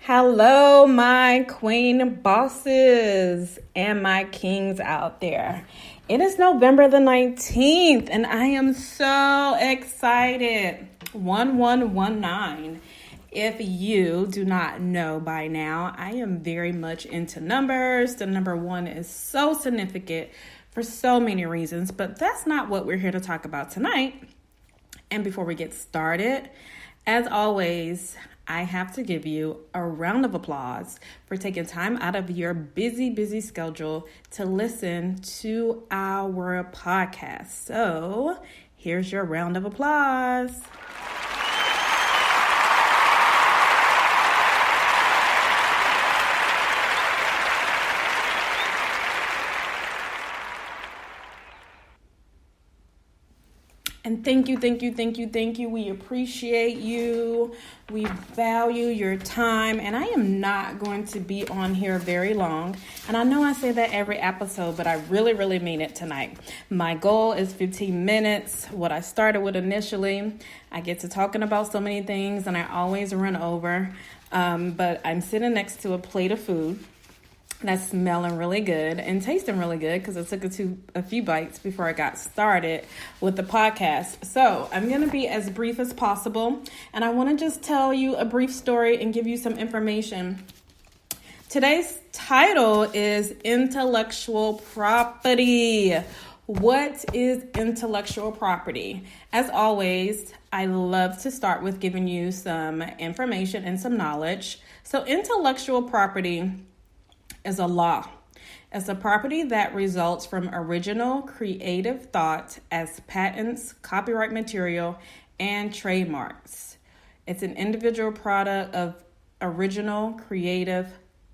Hello, my queen bosses and my kings out there. It is November the 19th, and I am so excited. 1119. If you do not know by now, I am very much into numbers. The number one is so significant for so many reasons, but that's not what we're here to talk about tonight. And before we get started, as always, I have to give you a round of applause for taking time out of your busy schedule to listen to our podcast. So here's your round of applause. And thank you. We appreciate you. We value your time. And I am not going to be on here very long. And I know I say that every episode, but I really mean it tonight. My goal is 15 minutes. What I started with initially, I get to talking about so many things and I always run over. But I'm sitting next to a plate of food that's smelling really good and tasting really good because I took a few bites before I got started with the podcast. So I'm going to be as brief as possible, and I want to just tell you a brief story and give you some information. Today's title is Intellectual Property. What is intellectual property? As always, I love to start with giving you some information and some knowledge. So intellectual property is a law. It's a property that results from original creative thought as patents, copyright material, and trademarks. It's an individual product of original creative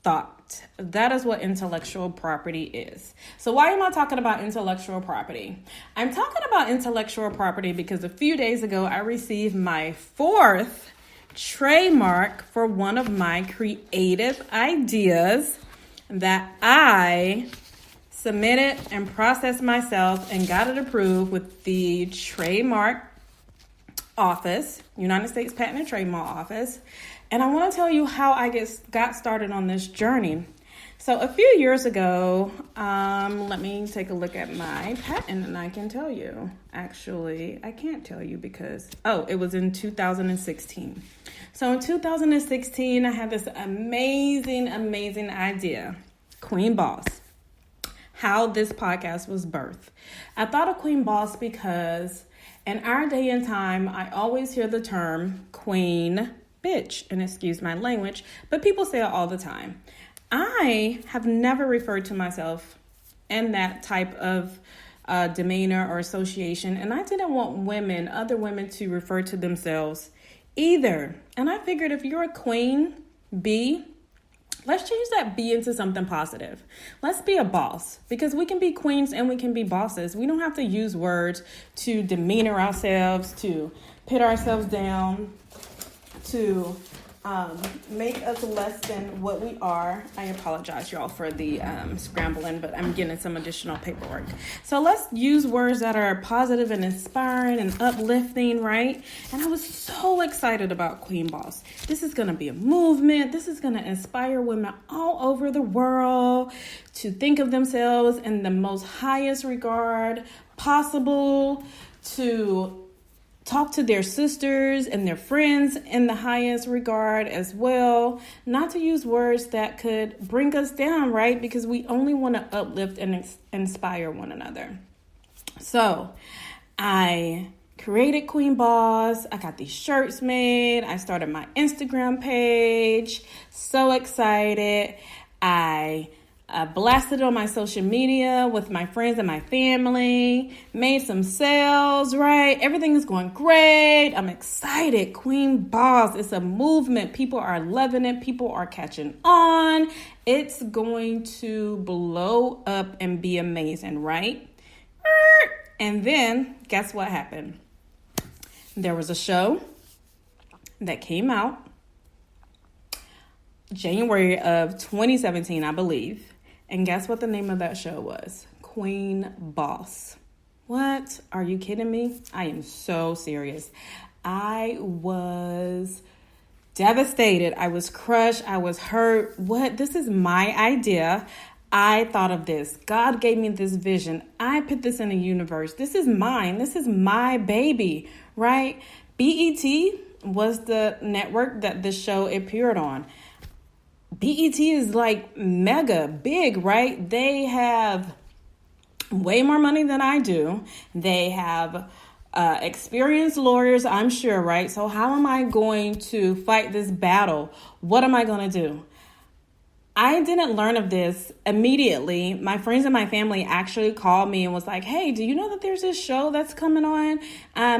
thought. That is what intellectual property is. So why am I talking about intellectual property? I'm talking about intellectual property because a few days ago I received my 4th trademark for one of my creative ideas that I submitted and processed myself and got it approved with the trademark office, United States Patent and Trademark Office. And I want to tell you how I got started on this journey. So a few years ago, let me take a look at my patent and I can tell you. Actually, I can't tell you because, it was in 2016. So in 2016, I had this amazing idea, Queen Boss, how this podcast was birthed. I thought of Queen Boss because in our day and time, I always hear the term queen bitch, and excuse my language, but people say it all the time. I have never referred to myself in that type of demeanor or association, and I didn't want other women to refer to themselves either. And I figured if you're a queen bee, let's change that B into something positive. Let's be a boss, because we can be queens and we can be bosses. We don't have to use words to demeanor ourselves, to put ourselves down, to make us less than what we are. I apologize, y'all, for the scrambling, but I'm getting some additional paperwork. So let's use words that are positive and inspiring and uplifting, right? And I was so excited about Queen Boss. This is going to be a movement. This is going to inspire women all over the world to think of themselves in the most highest regard possible, to talk to their sisters and their friends in the highest regard as well. Not to use words that could bring us down, right? Because we only want to uplift and inspire one another. So I created Queen Boss. I got these shirts made. I started my Instagram page. So excited. I blasted it on my social media with my friends and my family, made some sales, right? Everything is going great. I'm excited. Queen Boss, it's a movement. People are loving it. People are catching on. It's going to blow up and be amazing, right? And then guess what happened? There was a show that came out January of 2017, I believe. And guess what the name of that show was? Queen Boss. What? Are you kidding me? I am so serious. I was devastated. I was crushed. I was hurt. What? This is my idea. I thought of this. God gave me this vision. I put this in the universe. This is mine. This is my baby, right? BET was the network that this show appeared on. BET is like mega big, right? They have way more money than I do. They have experienced lawyers, I'm sure, right? So how am I going to fight this battle? What am I going to do? I didn't learn of this immediately. My friends and my family actually called me and was like, hey, do you know that there's this show that's coming on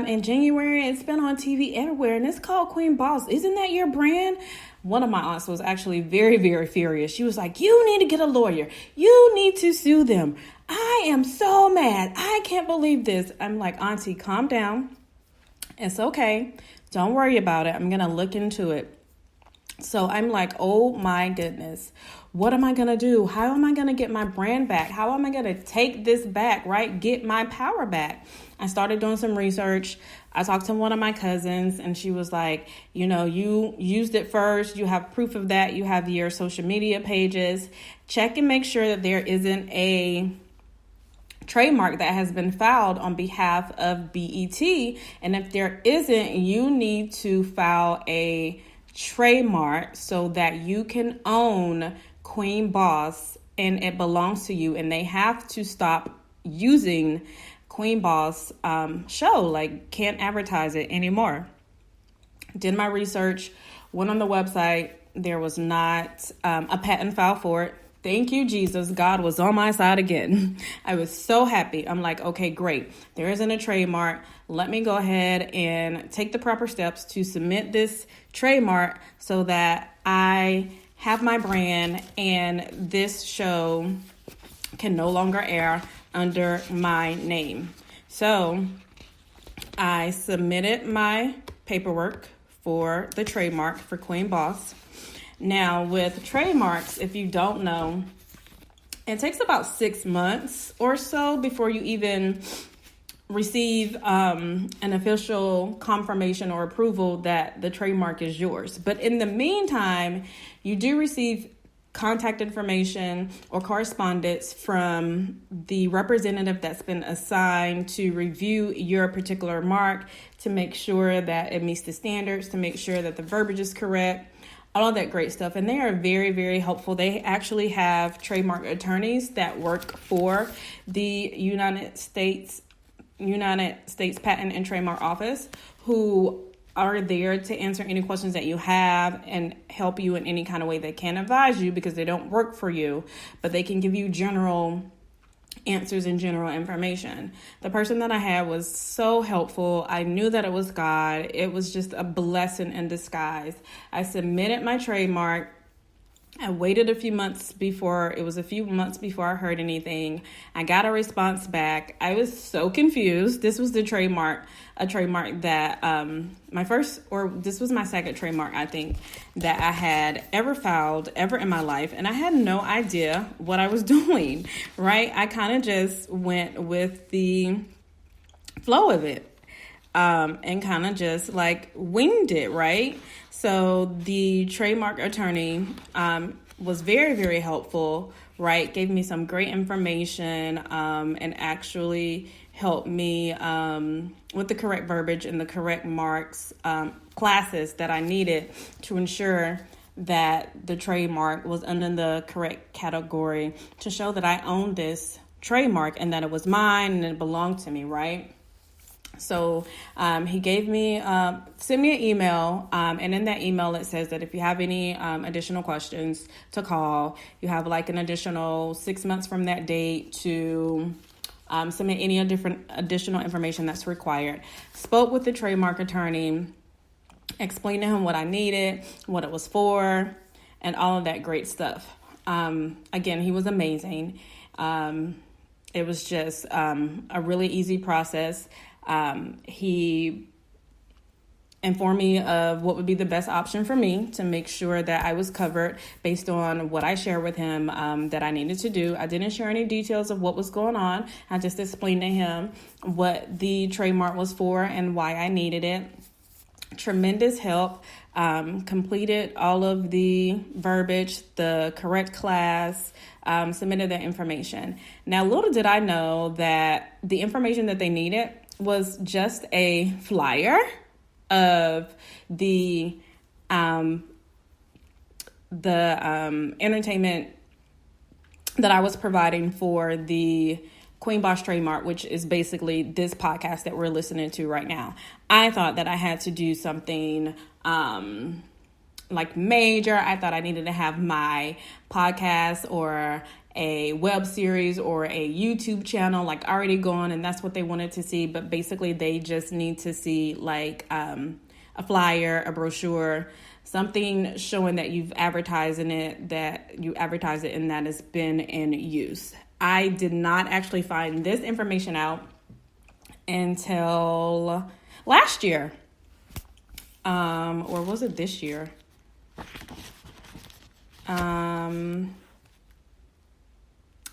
in January? It's been on TV everywhere, and it's called Queen Boss. Isn't that your brand? One of my aunts was actually very, very furious. She was like, you need to get a lawyer. You need to sue them. I am so mad. I can't believe this. I'm like, Auntie, calm down. It's okay. Don't worry about it. I'm going to look into it. So I'm like, oh my goodness, what am I going to do? How am I going to get my brand back? How am I going to take this back, right? Get my power back. I started doing some research. I talked to one of my cousins and she was like, you used it first. You have proof of that. You have your social media pages. Check and make sure that there isn't a trademark that has been filed on behalf of BET. And if there isn't, you need to file a trademark so that you can own Queen Boss and it belongs to you, and they have to stop using Queen Boss show, like can't advertise it anymore. Did my research, went on the website. There was not a patent file for it. Thank you, Jesus. God was on my side again. I was so happy. I'm like, okay, great. There isn't a trademark. Let me go ahead and take the proper steps to submit this trademark so that I have my brand and this show can no longer air under my name. So I submitted my paperwork for the trademark for Queen Boss. Now, with trademarks, if you don't know, it takes about 6 months or so before you even receive an official confirmation or approval that the trademark is yours. But in the meantime, you do receive contact information or correspondence from the representative that's been assigned to review your particular mark, to make sure that it meets the standards, to make sure that the verbiage is correct, all of that great stuff. And they are very, very helpful. They actually have trademark attorneys that work for the United States Patent and Trademark Office who are there to answer any questions that you have and help you in any kind of way. They can't advise you because they don't work for you, but they can give you general answers and general information. The person that I had was so helpful. I knew that it was God. It was just a blessing in disguise. I submitted my trademark. I waited a few months before I heard anything. I got a response back. I was so confused. This was a trademark that this was my second trademark, I think, that I had ever filed ever in my life. And I had no idea what I was doing, right? I kind of just went with the flow of it. And kind of just like winged it, right? So the trademark attorney was very, very helpful, right? Gave me some great information and actually helped me with the correct verbiage and the correct marks, classes that I needed to ensure that the trademark was under the correct category to show that I owned this trademark and that it was mine and it belonged to me, right? So he gave me, sent me an email, and in that email it says that if you have any additional questions to call, you have like an additional 6 months from that date to submit any additional information that's required. Spoke with the trademark attorney, explained to him what I needed, what it was for, and all of that great stuff. Again, he was amazing. It was just a really easy process. He informed me of what would be the best option for me to make sure that I was covered based on what I shared with him that I needed to do. I didn't share any details of what was going on. I just explained to him what the trademark was for and why I needed it. tremendous help, completed all of the verbiage, the correct class, submitted that information. Now, little did I know that the information that they needed was just a flyer of the entertainment that I was providing for the Queen Boss trademark, which is basically this podcast that we're listening to right now. I thought that I had to do something like major. I thought I needed to have my podcast or a web series or a YouTube channel like already going, and that's what they wanted to see. But basically they just need to see like a flyer, a brochure, something showing that you've advertised in it, that you advertise it and that it's been in use. I did not actually find this information out until last year. Or was it this year?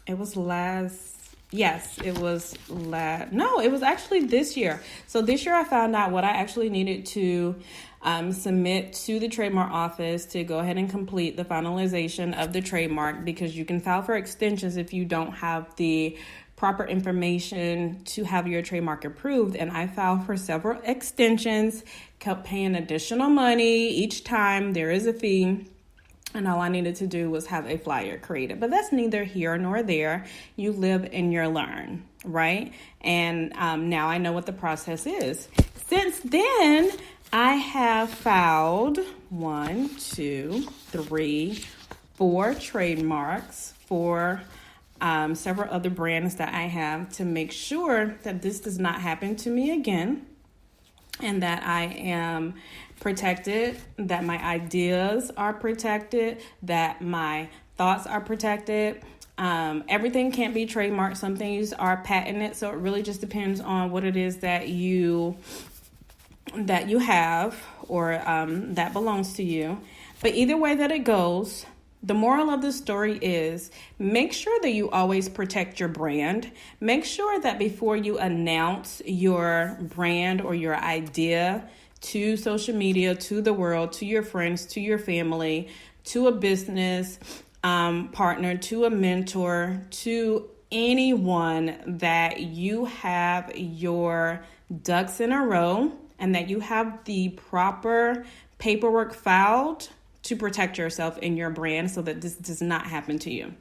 It was it was actually this year. So this year I found out what I actually needed to submit to the trademark office to go ahead and complete the finalization of the trademark, because you can file for extensions if you don't have the proper information to have your trademark approved. And I filed for several extensions, kept paying additional money each time. There is a fee. And all I needed to do was have a flyer created. But that's neither here nor there. You live and you learn, right? And now I know what the process is. Since then, I have filed 4 trademarks for several other brands that I have, to make sure that this does not happen to me again, and that I am protected, that my ideas are protected, that my thoughts are protected. Everything can't be trademarked. Some things are patented, so it really just depends on what it is that you have, or that belongs to you. But either way that it goes, the moral of the story is make sure that you always protect your brand. Make sure that before you announce your brand or your idea to social media, to the world, to your friends, to your family, to a business partner, to a mentor, to anyone, that you have your ducks in a row and that you have the proper paperwork filed to protect yourself and your brand, so that this does not happen to you.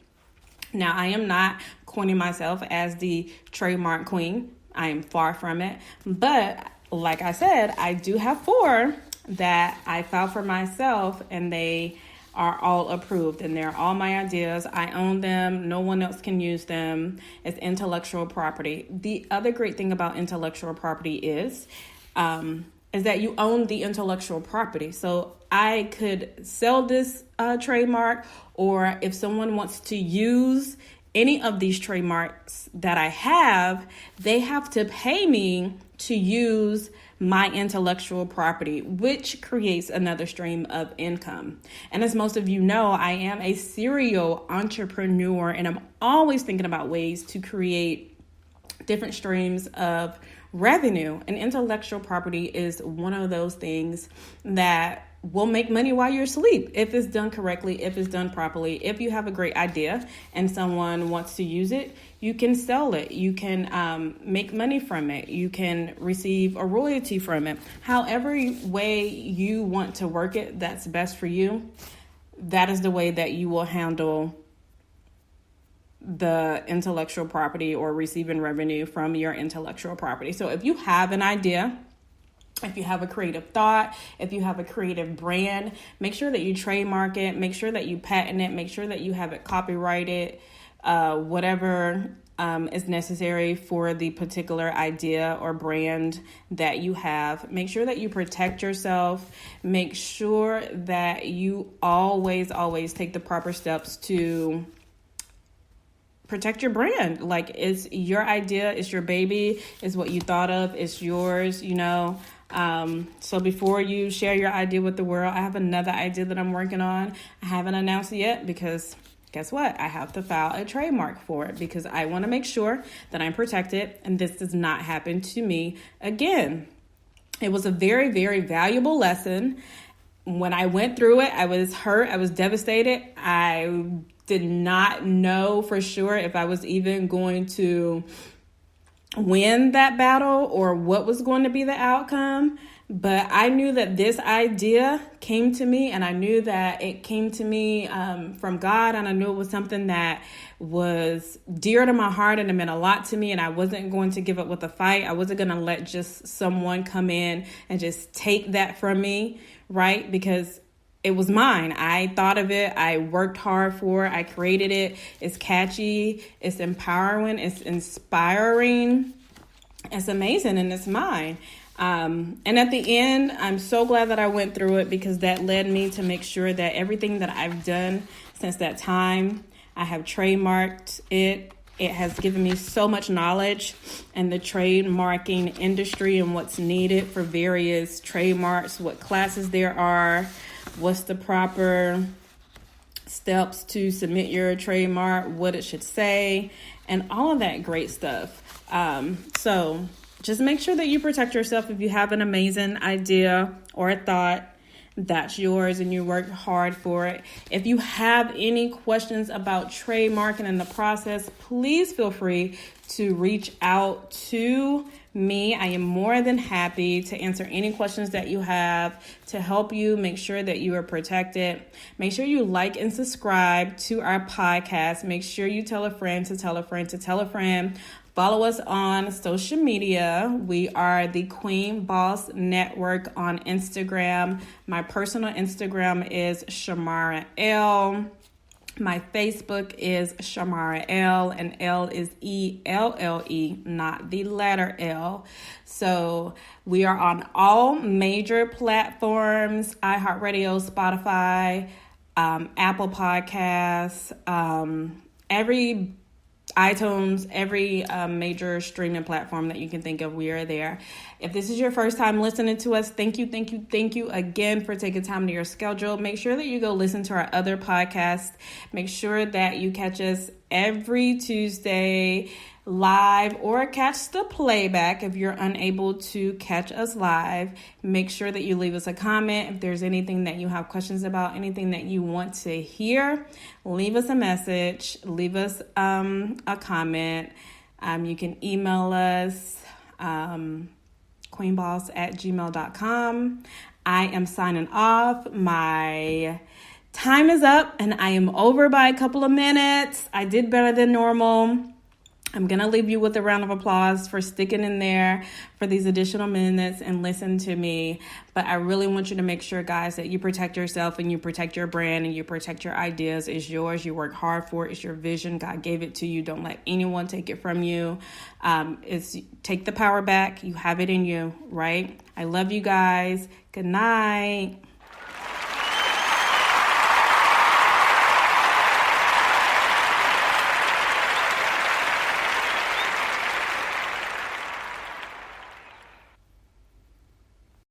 Now, I am not coining myself as the trademark queen. I am far from it. But like I said, I do have 4 that I filed for myself, and they are all approved, and they're all my ideas. I own them. No one else can use them. It's intellectual property. The other great thing about intellectual property is that you own the intellectual property. So I could sell this trademark, or if someone wants to use any of these trademarks that I have, they have to pay me to use my intellectual property, which creates another stream of income. And as most of you know, I am a serial entrepreneur, and I'm always thinking about ways to create different streams of revenue. And intellectual property is one of those things that will make money while you're asleep, if it's done correctly, if it's done properly. If you have a great idea and someone wants to use it, you can sell it. You can make money from it. You can receive a royalty from it. However way you want to work it, that's best for you. That is the way that you will handle the intellectual property, or receiving revenue from your intellectual property. So if you have an idea, if you have a creative thought, if you have a creative brand, make sure that you trademark it, make sure that you patent it, make sure that you have it copyrighted, whatever is necessary for the particular idea or brand that you have. Make sure that you protect yourself. Make sure that you always take the proper steps to protect your brand. Like, it's your idea, it's your baby, it's what you thought of, it's yours, so before you share your idea with the world, I have another idea that I'm working on. I haven't announced it yet, because guess what? I have to file a trademark for it, because I want to make sure that I'm protected and this does not happen to me again. It was a very, very valuable lesson. When I went through it, I was hurt. I was devastated. I did not know for sure if I was even going to win that battle or what was going to be the outcome. But I knew that this idea came to me, and I knew that it came to me from God, and I knew it was something that was dear to my heart, and it meant a lot to me, and I wasn't going to give up with a fight. I wasn't going to let just someone come in and just take that from me, right? Because it was mine. I thought of it. I worked hard for it. I created it. It's catchy. It's empowering. It's inspiring. It's amazing, and it's mine. And at the end, I'm so glad that I went through it, because that led me to make sure that everything that I've done since that time, I have trademarked it. It has given me so much knowledge in the trademarking industry and what's needed for various trademarks, what classes there are, what's the proper steps to submit your trademark, what it should say, and all of that great stuff. So just make sure that you protect yourself. If you have an amazing idea or a thought, that's yours and you worked hard for it. If you have any questions about trademarking and the process, please feel free to reach out to me. I am more than happy to answer any questions that you have to help you make sure that you are protected. Make sure you like and subscribe to our podcast. Make sure you tell a friend to tell a friend to tell a friend. Follow us on social media. We are the Queen Boss Network on Instagram. My personal Instagram is Shamara L. My Facebook is Shamara L, and L is ELLE, not the letter L. So we are on all major platforms: iHeartRadio, Spotify, Apple Podcasts, every iTunes, every major streaming platform that you can think of, we are there. If this is your first time listening to us, thank you again for taking time to your schedule. Make sure that you go listen to our other podcasts. Make sure that you catch us every Tuesday live, or catch the playback if you're unable to catch us live. Make sure that you leave us a comment. If there's anything that you have questions about, anything that you want to hear, leave us a message, leave us a comment. You can email us, queenboss@gmail.com. I am signing off. My time is up and I am over by a couple of minutes. I did better than normal. I'm going to leave you with a round of applause for sticking in there for these additional minutes and listen to me. But I really want you to make sure, guys, that you protect yourself and you protect your brand and you protect your ideas. It's yours. You work hard for it. It's your vision. God gave it to you. Don't let anyone take it from you. Take the power back. You have it in you, right? I love you guys. Good night.